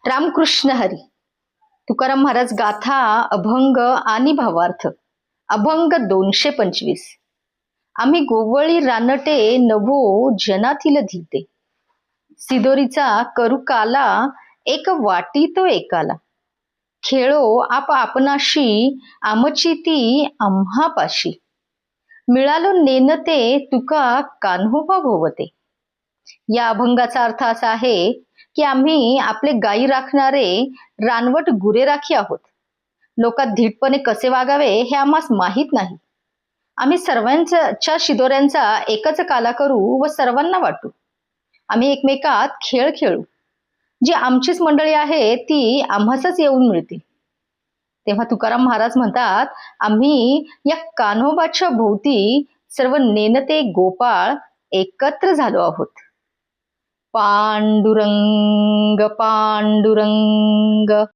रामकृष्ण हरी. तुकाराम महाराज गाथा अभंग आणि भावार्थ. अभंग 225. आम्ही गोवळी रानटे नवो जनातील धीते, सिदोरीचा करू काला एक वाटी तो एकाला. खेळो आप आपणाशी आमची ती आम्हापाशी, मिळालो नेनते तुका कान्होबा भोवते. या अभंगाचा अर्थ असा आहे की आम्ही आपले गायी राखणारे रानवट गुरे राखी आहोत. लोकात धीटपणे कसे वागावे हे आम्हास माहीत नाही. आम्ही सर्वांच्या शिदोऱ्यांचा एकच काला करू व सर्वांना वाटू. आम्ही एकमेकात खेळ खेळू. जी आमचीच मंडळी आहे ती आम्हासच येऊन मिळतील. तेव्हा तुकाराम महाराज म्हणतात, आम्ही या कान्होबाच्या भोवती सर्व नेनते गोपाळ एकत्र झालो आहोत. पांडुरंग पांडुरंग.